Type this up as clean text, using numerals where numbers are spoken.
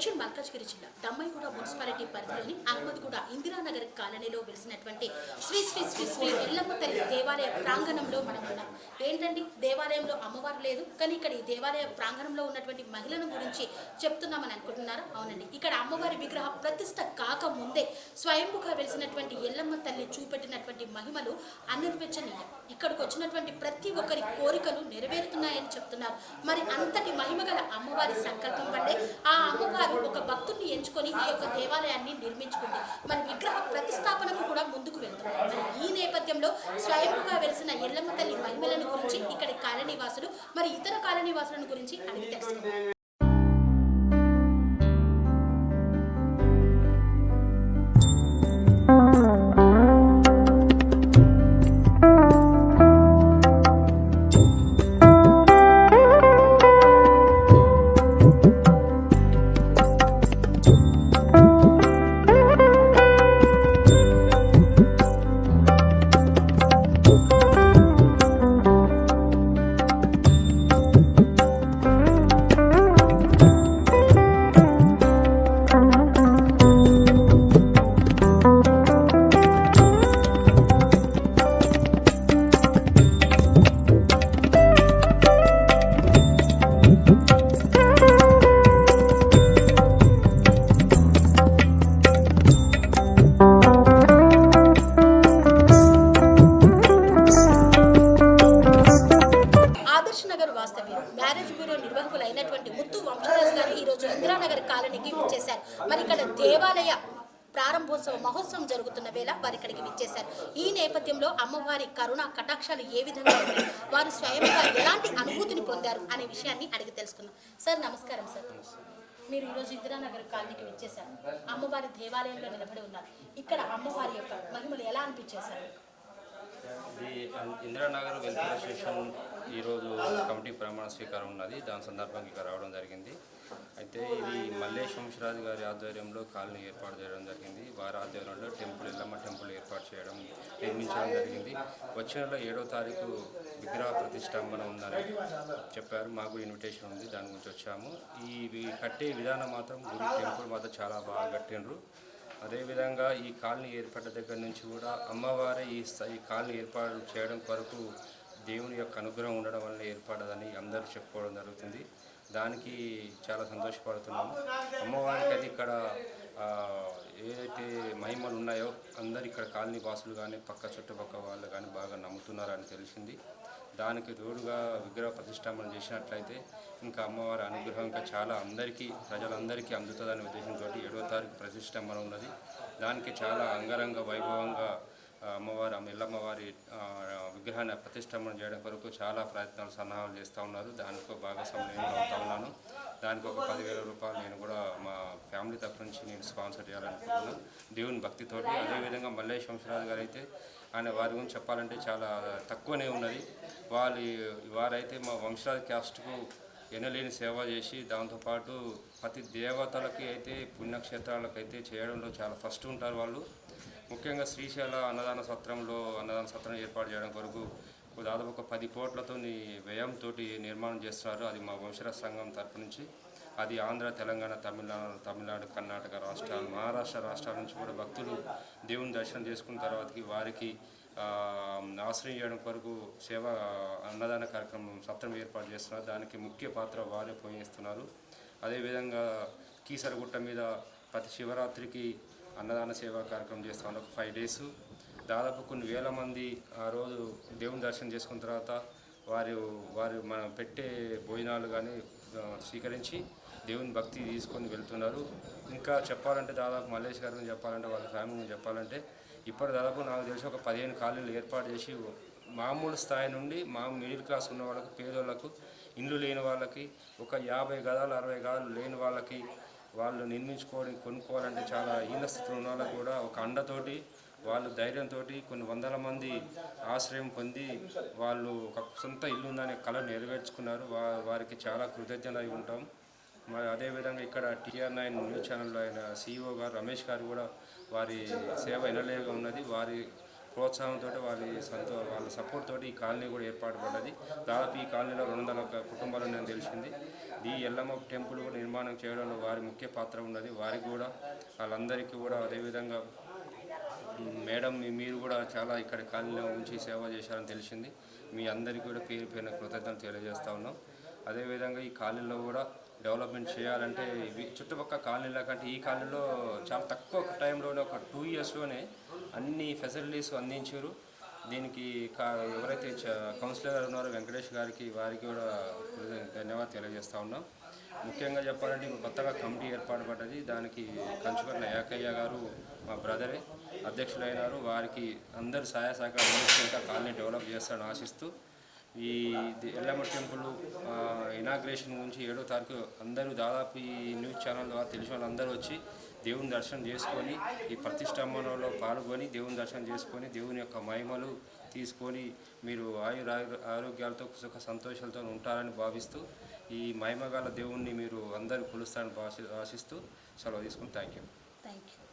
మేడ్చల్ మల్కాజ్గిరి జిల్లా దమ్మాయిగూడ మున్సిపాలిటీ పరిధిలోని అహ్మద్గూడ ఇందిరానగర్ కాలనీలో వెలిసినటువంటి శ్రీ శ్రీ శ్రీ శ్రీ ఎల్లమ్మ తల్లి దేవాలయ ప్రాంగణంలో మనం ఉన్నాం. ఏంటండి, దేవాలయంలో అమ్మవారు లేదు, కానీ ఇక్కడ ఈ దేవాలయ ప్రాంగణంలో ఉన్నటువంటి మహిళల గురించి చెప్తున్నామని అనుకుంటున్నారా? అవునండి, ఇక్కడ అమ్మవారి విగ్రహ ప్రతిష్ట కాకముందే స్వయంభుగా వెలిసినటువంటి ఎల్లమ్మ తల్లి చూపెట్టినటువంటి మహిమలు అనిర్వచనీయం. ఇక్కడికి వచ్చినటువంటి ప్రతి ఒక్కరి కోరికలు నెరవేరుతున్నాయని చెప్తున్నారు. మరి అంతటి మహిమగల అమ్మవారి సంకల్పం వల్లే ఆ అమ్మవారు ఒక భక్తుడిని ఎంచుకొని ఈ యొక్క దేవాలయాన్ని నిర్మించుకుంది. మరి విగ్రహ ప్రతిష్టాపనకు కూడా ముందుకు వెళ్తున్నారు. మరి ఈ నేపథ్యంలో స్వయంగా వెలిసిన ఎల్లమ్మ తల్లి మహిమలను గురించి ఇక్కడి కాలనీవాసులు మరి ఇతర కాలనీవాసులను గురించి అడిగి తెలుసుకున్నారు. మ్యారేజ్ బ్యూరో నిర్వాహకులు అయినటువంటి ముత్తు వంశదాస్ గారు ఈ రోజు ఇందిరానగర్ కాలనీకి విచ్చేశారు. మరి ఇక్కడ దేవాలయ ప్రారంభోత్సవ మహోత్సవం జరుగుతున్న వేళ వారి ఇక్కడికి విచ్చేశారు. ఈ నేపథ్యంలో అమ్మవారి కరుణ కటాక్షాలు ఏ విధంగా ఉన్నాయి, వారు స్వయంగా ఎలాంటి అనుభూతిని పొందారు అనే విషయాన్ని అడిగి తెలుసుకున్నాం. సార్ నమస్కారం. సార్, మీరు ఈరోజు ఇందిరానగర్ కాలనీకి విచ్చేశారు. అమ్మవారి దేవాలయంలో నిలబడి ఉన్నారు. ఇక్కడ అమ్మవారి యొక్క మహిమలు ఎలా అనిపించేశారు? ఇందిరానగర్ వెల్ఫేర్ అసోసియేషన్ ఈరోజు కమిటీ ప్రమాణ స్వీకారం ఉన్నది. దాని సందర్భంగా ఇక్కడ రావడం జరిగింది. అయితే ఇది మల్లేష్ వంశరాజు గారి ఆధ్వర్యంలో కాలనీ ఏర్పాటు చేయడం జరిగింది. వారి ఆధ్వర్యంలో ఎల్లమ్మ టెంపుల్ నిర్మించడం జరిగింది. వచ్చే నెల 7వ తారీఖు విగ్రహ ప్రతిష్టాపన ఉందని చెప్పారు. మాకు ఇన్విటేషన్ ఉంది, దాని గురించి వచ్చాము. ఈ కట్టే విధానం మాత్రం గుడి టెంపుల్ మాత్రం చాలా బాగా కట్టిండ్రు. అదేవిధంగా ఈ కాలనీ ఏర్పడ్డ దగ్గర నుంచి కూడా అమ్మవారి ఈ కాలనీ ఏర్పాటు చేయడం కొరకు దేవుని యొక్క అనుగ్రహం ఉండడం వల్ల ఏర్పడదని అందరూ చెప్పుకోవడం జరుగుతుంది. దానికి చాలా సంతోషపడుతున్నాము. అమ్మవారికి అది ఇక్కడ ఏదైతే మహిమలు ఉన్నాయో అందరు ఇక్కడ కాలనీ వాసులు కానీ పక్క చుట్టుపక్కల వాళ్ళు కానీ బాగా నమ్ముతున్నారని తెలిసింది. దానికి తోడుగా విగ్రహ ప్రతిష్టాపన చేసినట్లయితే ఇంకా అమ్మవారి అనుగ్రహం ఇంకా చాలా ప్రజలందరికీ అందుతుందనే ఉద్దేశంతో 7వ తారీఖు ప్రతిష్టాపన ఉన్నది. దానికి చాలా అంగరంగ వైభవంగా ఎల్లమ్మవారి విగ్రహాన్ని ప్రతిష్టాపన చేయడం కొరకు చాలా ప్రయత్నాలు సన్నాహాలు చేస్తూ ఉన్నారు. దానికి భాగస్వామ్యం అవుతా ఉన్నాను. దానికి ఒక 10,000 రూపాయలు నేను కూడా మా ఫ్యామిలీ తరఫు నుంచి నేను స్పాన్సర్ చేయాలనుకుంటున్నాను దేవుని భక్తితోటి. అదేవిధంగా మల్లేష్ వంశరాజు గారు అయితే వారి గురించి చెప్పాలంటే చాలా తక్కువనే ఉన్నది. వారైతే మా వంశరాజ్ క్యాస్ట్కు ఎనలేని సేవ చేసి దాంతోపాటు ప్రతి దేవతలకి అయితే పుణ్యక్షేత్రాలకైతే చేయడంలో చాలా ఫస్ట్ ఉంటారు వాళ్ళు. ముఖ్యంగా శ్రీశైల అన్నదాన సత్రం ఏర్పాటు చేయడం కొరకు దాదాపు ఒక 10 కోట్లతో వ్యయంతో నిర్మాణం చేస్తున్నారు. అది మా వంశరాజ్ సంఘం తరపు నుంచి. అది ఆంధ్ర, తెలంగాణ, తమిళనాడు, కర్ణాటక రాష్ట్రాలు, మహారాష్ట్ర రాష్ట్రాల నుంచి కూడా భక్తులు దేవుని దర్శనం చేసుకున్న తర్వాతకి వారికి ఆశ్రయం చేయడం కొరకు అన్నదాన కార్యక్రమం సత్రం ఏర్పాటు చేస్తున్నారు. దానికి ముఖ్య పాత్ర వారే పోషిస్తున్నారు. అదేవిధంగా కీసరగుట్ట మీద ప్రతి శివరాత్రికి అన్నదాన సేవా కార్యక్రమం చేస్తున్నారు. ఒక 5 days దాదాపు కొన్ని వేల మంది ఆ రోజు దేవుని దర్శనం చేసుకున్న తర్వాత వారు మనం పెట్టే భోజనాలు కానీ స్వీకరించి దేవుని భక్తి తీసుకొని వెళ్తున్నారు. ఇంకా చెప్పాలంటే దాదాపు మల్లేష్ గారిని చెప్పాలంటే వాళ్ళ ఫ్యామిలీని చెప్పాలంటే ఇప్పుడు దాదాపు నాకు తెలిసి ఒక 15 కాలనీలు ఏర్పాటు చేసి మామూలు స్థాయి నుండి మిడిల్ క్లాస్ ఉన్న వాళ్ళకి, పేదోళ్ళకు, ఇండ్లు లేని వాళ్ళకి, ఒక 50 గదాలు 60 గదాలు లేని వాళ్ళకి వాళ్ళు కొనుక్కోవాలంటే చాలా హీన స్థితిలో ఉన్న వాళ్ళకి కూడా ఒక అండతోటి వాళ్ళు ధైర్యంతో కొన్ని వందల మంది ఆశ్రయం పొంది వాళ్ళు ఒక సొంత ఇల్లు ఉందనే కళ నెరవేర్చుకున్నారు. వారికి చాలా కృతజ్ఞత ఉంటాం. మరి అదేవిధంగా ఇక్కడ TR9 న్యూస్ ఛానల్లో ఆయన CEO గారు రమేష్ గారు కూడా వారి సేవ ఎనలేగా ఉన్నది. వారి ప్రోత్సాహంతో వాళ్ళ సపోర్ట్ తోటి ఈ కాలనీ కూడా ఏర్పాటు పడ్డది. దాదాపు ఈ కాలనీలో 200 కుటుంబాలు నేను తెలిసింది. ఈ ఎల్లమ్మ టెంపుల్ నిర్మాణం చేయడంలో వారి ముఖ్య పాత్ర ఉన్నది. వారికి కూడా వాళ్ళందరికీ కూడా అదేవిధంగా మేడం మీరు కూడా చాలా ఇక్కడ కాలనీలో ఉంచి సేవ చేశారని తెలిసింది. మీ అందరికీ కూడా పేరు పేరున కృతజ్ఞతలు తెలియజేస్తూ ఉన్నాం. అదేవిధంగా ఈ కాలనీలో కూడా డెవలప్మెంట్ చేయాలంటే చుట్టుపక్కల కాలనీల కంటే ఈ కాలనీలో చాలా తక్కువ టైంలోనే ఒక 2 ఇయర్స్లోనే అన్ని ఫెసిలిటీస్ అందించారు. దీనికి ఎవరైతే కౌన్సిలర్ ఉన్నారో వెంకటేష్ గారికి వారికి కూడా ధన్యవాదాలు తెలియజేస్తూ ఉన్నాం. ముఖ్యంగా చెప్పాలంటే ఇప్పుడు కొత్తగా కమిటీ ఏర్పాటు పడ్డది. దానికి కంచుకర్ల ఏకయ్య గారు మా బ్రదరే అధ్యక్షులైనారు. వారికి అందరు సహాయ సహకారం ఇంకా కాలనీ డెవలప్ చేస్తారని ఆశిస్తూ ఈ ఎల్లమ్మ టెంపుల్ ఇనాగ్రేషన్ గురించి 7వ తారీఖు అందరూ దాదాపు ఈ న్యూస్ ఛానల్ ద్వారా తెలిసిన వాళ్ళందరూ వచ్చి దేవుని దర్శనం చేసుకొని ఈ ప్రతిష్టంభనలో పాల్గొని దేవుని దర్శనం చేసుకొని దేవుని యొక్క మహిమలు తీసుకొని మీరు ఆరోగ్యాలతో సుఖ సంతోషాలతో ఉంటారని భావిస్తూ ఈ మహిమగల దేవుణ్ణి మీరు అందరూ కొలుస్తారని ఆశిస్తూ సెలవు తీసుకుని థ్యాంక్ యూ.